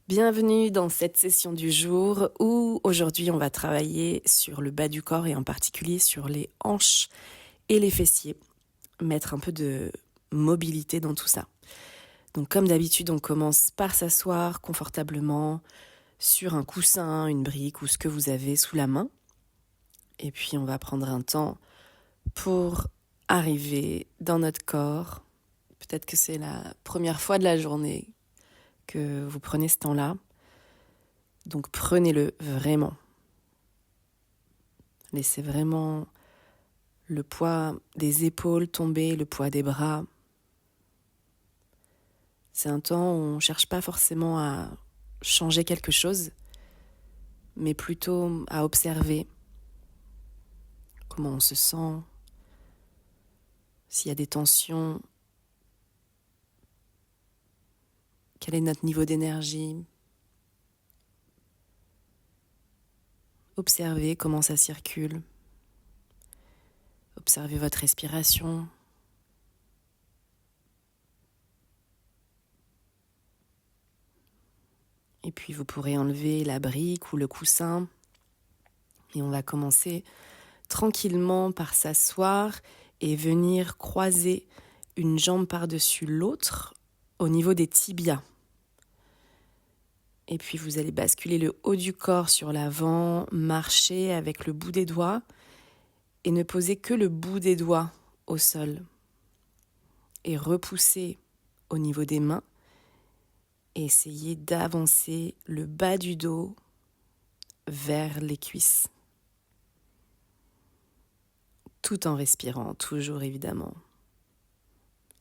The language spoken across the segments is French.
Bienvenue dans cette session du jour où aujourd'hui on va travailler sur le bas du corps et en particulier sur les hanches et les fessiers. Mettre un peu de mobilité dans tout ça. Donc comme d'habitude on commence par s'asseoir confortablement sur un coussin, une brique ou ce que vous avez sous la main. Et puis on va prendre un temps pour arriver dans notre corps. Peut-être que c'est la première fois de la journée que vous prenez ce temps-là. Donc prenez-le vraiment. Laissez vraiment le poids des épaules tomber, le poids des bras. C'est un temps où on ne cherche pas forcément à changer quelque chose, mais plutôt à observer comment on se sent, s'il y a des tensions, quel est notre niveau d'énergie. Observez comment ça circule. Observez votre respiration. Et puis vous pourrez enlever la brique ou le coussin. Et on va commencer tranquillement par s'asseoir et venir croiser une jambe par-dessus l'autre au niveau des tibias. Et puis vous allez basculer le haut du corps sur l'avant, marcher avec le bout des doigts et ne poser que le bout des doigts au sol. Et repousser au niveau des mains et essayer d'avancer le bas du dos vers les cuisses. Tout en respirant, toujours évidemment.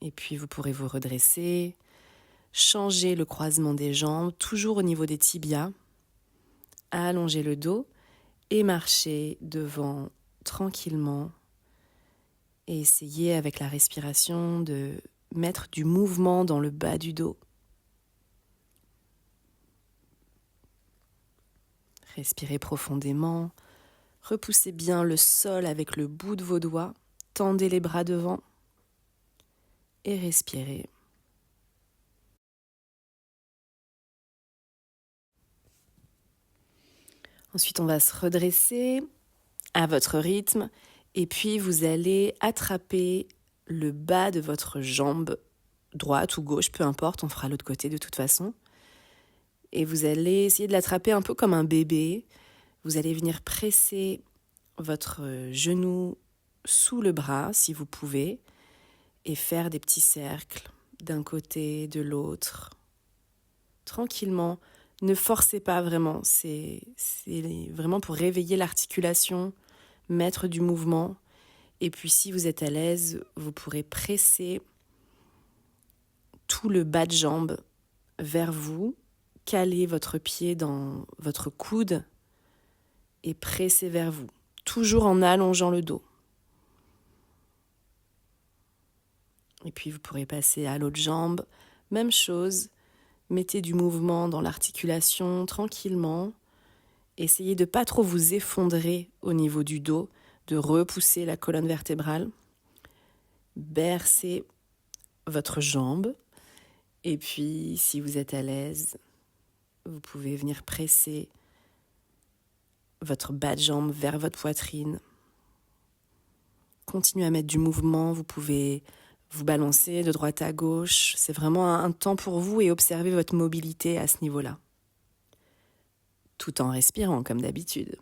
Et puis vous pourrez vous redresser, changer le croisement des jambes, toujours au niveau des tibias, allonger le dos et marcher devant tranquillement et essayer avec la respiration de mettre du mouvement dans le bas du dos. Respirez profondément, repoussez bien le sol avec le bout de vos doigts, tendez les bras devant et respirez. Ensuite, on va se redresser à votre rythme et puis vous allez attraper le bas de votre jambe, droite ou gauche, peu importe, on fera l'autre côté de toute façon. Et vous allez essayer de l'attraper un peu comme un bébé. Vous allez venir presser votre genou sous le bras, si vous pouvez, et faire des petits cercles d'un côté, de l'autre. Tranquillement, ne forcez pas vraiment, c'est vraiment pour réveiller l'articulation, mettre du mouvement. Et puis si vous êtes à l'aise, vous pourrez presser tout le bas de jambe vers vous, caler votre pied dans votre coude et presser vers vous, toujours en allongeant le dos. Et puis vous pourrez passer à l'autre jambe, même chose, mettez du mouvement dans l'articulation tranquillement. Essayez de ne pas trop vous effondrer au niveau du dos, de repousser la colonne vertébrale. Bercez votre jambe. Et puis, si vous êtes à l'aise, vous pouvez venir presser votre bas de jambe vers votre poitrine. Continuez à mettre du mouvement. Vous pouvez vous balancer de droite à gauche. C'est vraiment un temps pour vous et observer votre mobilité à ce niveau-là. Tout en respirant comme d'habitude.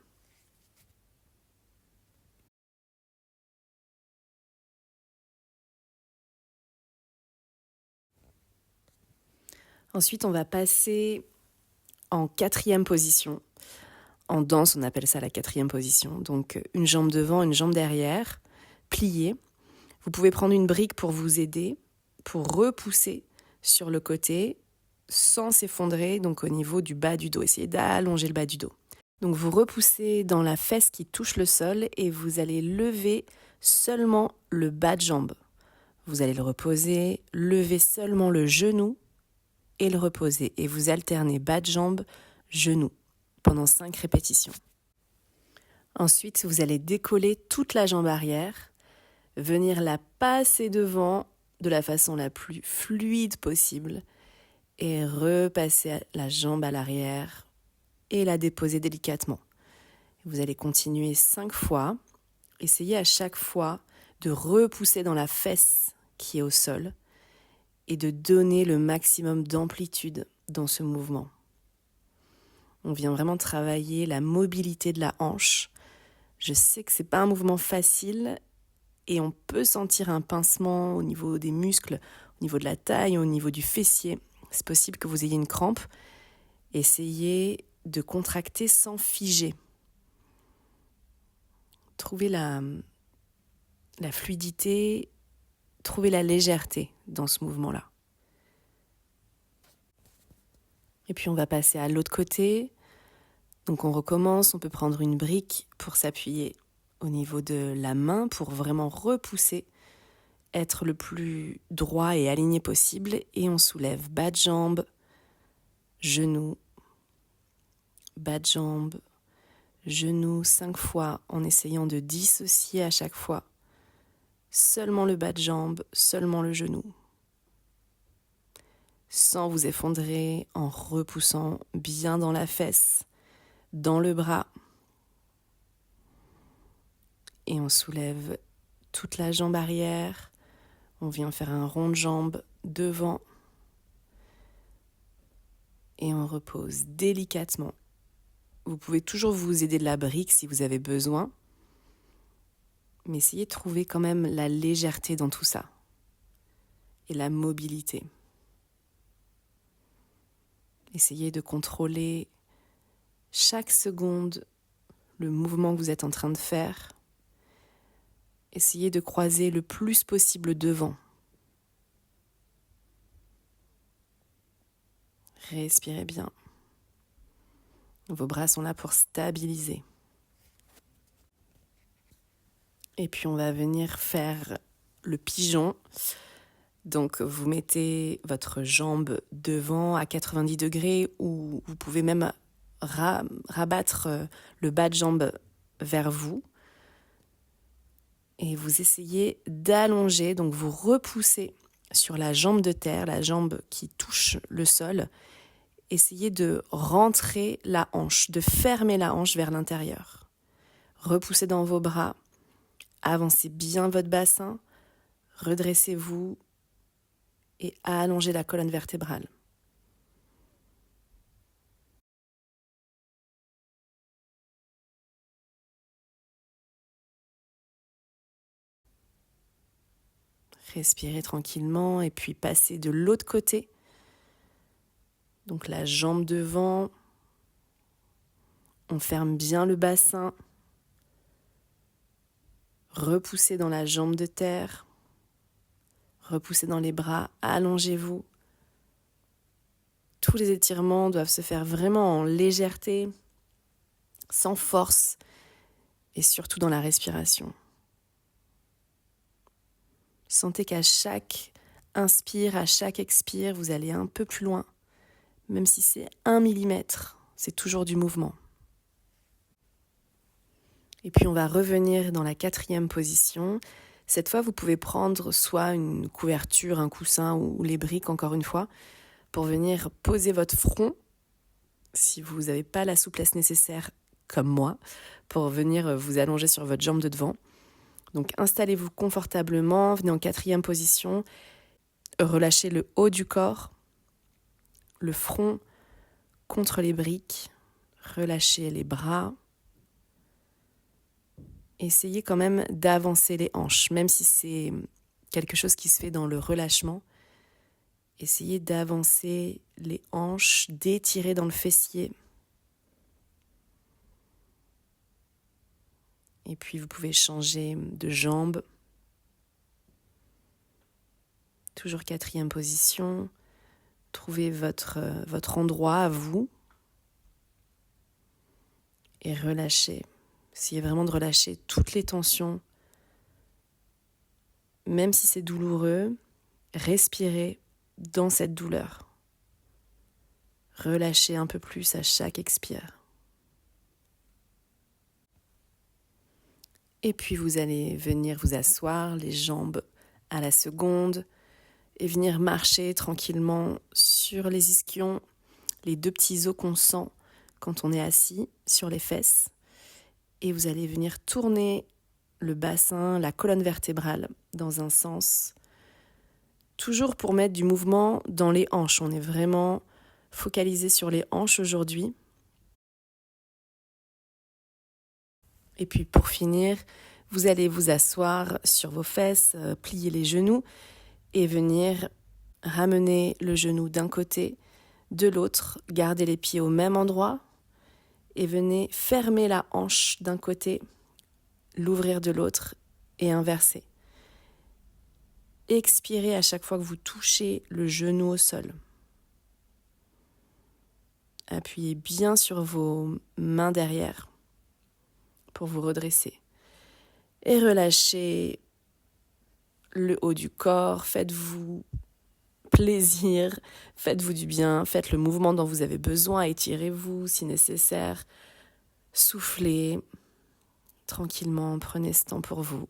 Ensuite, on va passer en 4e position. En danse, on appelle ça la 4e position. Donc, une jambe devant, une jambe derrière, pliée. Vous pouvez prendre une brique pour vous aider, pour repousser sur le côté, sans s'effondrer, donc au niveau du bas du dos. Essayez d'allonger le bas du dos. Donc, vous repoussez dans la fesse qui touche le sol et vous allez lever seulement le bas de jambe. Vous allez le reposer, lever seulement le genou et le reposer. Et vous alternez bas de jambe, genou, pendant 5 répétitions. Ensuite, vous allez décoller toute la jambe arrière, venir la passer devant de la façon la plus fluide possible et repasser la jambe à l'arrière et la déposer délicatement. Vous allez continuer 5 fois. Essayez à chaque fois de repousser dans la fesse qui est au sol et de donner le maximum d'amplitude dans ce mouvement. On vient vraiment travailler la mobilité de la hanche. Je sais que ce n'est pas un mouvement facile et on peut sentir un pincement au niveau des muscles, au niveau de la taille, au niveau du fessier. C'est possible que vous ayez une crampe. Essayez de contracter sans figer. Trouvez la fluidité, trouvez la légèreté dans ce mouvement-là. Et puis on va passer à l'autre côté. Donc on recommence, on peut prendre une brique pour s'appuyer au niveau de la main pour vraiment repousser, être le plus droit et aligné possible. Et on soulève bas de jambe, genou, bas de jambe, genou 5 fois en essayant de dissocier à chaque fois seulement le bas de jambe, seulement le genou. Sans vous effondrer, en repoussant bien dans la fesse, dans le bras. Et on soulève toute la jambe arrière. On vient faire un rond de jambe devant. Et on repose délicatement. Vous pouvez toujours vous aider de la brique si vous avez besoin. Mais essayez de trouver quand même la légèreté dans tout ça. Et la mobilité. Essayez de contrôler chaque seconde le mouvement que vous êtes en train de faire. Essayez de croiser le plus possible devant. Respirez bien. Vos bras sont là pour stabiliser. Et puis on va venir faire le pigeon. Donc vous mettez votre jambe devant à 90 degrés ou vous pouvez même rabattre le bas de jambe vers vous. Et vous essayez d'allonger, donc vous repoussez sur la jambe de terre, la jambe qui touche le sol. Essayez de rentrer la hanche, de fermer la hanche vers l'intérieur. Repoussez dans vos bras, avancez bien votre bassin, redressez-vous et allongez la colonne vertébrale. Respirez tranquillement et puis passez de l'autre côté. Donc la jambe devant, on ferme bien le bassin. Repoussez dans la jambe de terre. Repoussez dans les bras, allongez-vous. Tous les étirements doivent se faire vraiment en légèreté, sans force et surtout dans la respiration. Sentez qu'à chaque inspire, à chaque expire, vous allez un peu plus loin. Même si c'est 1 millimètre, c'est toujours du mouvement. Et puis on va revenir dans la 4e position. Cette fois, vous pouvez prendre soit une couverture, un coussin ou les briques, encore une fois, pour venir poser votre front, si vous n'avez pas la souplesse nécessaire, comme moi, pour venir vous allonger sur votre jambe de devant. Donc installez-vous confortablement, venez en 4e position, relâchez le haut du corps, le front contre les briques, relâchez les bras. Essayez quand même d'avancer les hanches, même si c'est quelque chose qui se fait dans le relâchement. Essayez d'avancer les hanches, d'étirer dans le fessier. Et puis vous pouvez changer de jambe. Toujours 4e position. Trouvez votre endroit à vous. Et relâchez. Essayez vraiment de relâcher toutes les tensions. Même si c'est douloureux, respirez dans cette douleur. Relâchez un peu plus à chaque expire. Et puis vous allez venir vous asseoir, les jambes à la seconde, et venir marcher tranquillement sur les ischions, les 2 petits os qu'on sent quand on est assis sur les fesses. Et vous allez venir tourner le bassin, la colonne vertébrale dans un sens, toujours pour mettre du mouvement dans les hanches. On est vraiment focalisé sur les hanches aujourd'hui. Et puis pour finir, vous allez vous asseoir sur vos fesses, plier les genoux et venir ramener le genou d'un côté, de l'autre, garder les pieds au même endroit et venez fermer la hanche d'un côté, l'ouvrir de l'autre et inverser. Expirez à chaque fois que vous touchez le genou au sol. Appuyez bien sur vos mains derrière pour vous redresser. Et relâchez le haut du corps, faites-vous plaisir, faites-vous du bien, faites le mouvement dont vous avez besoin, étirez-vous si nécessaire, soufflez tranquillement, prenez ce temps pour vous.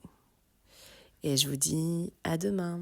Et je vous dis à demain.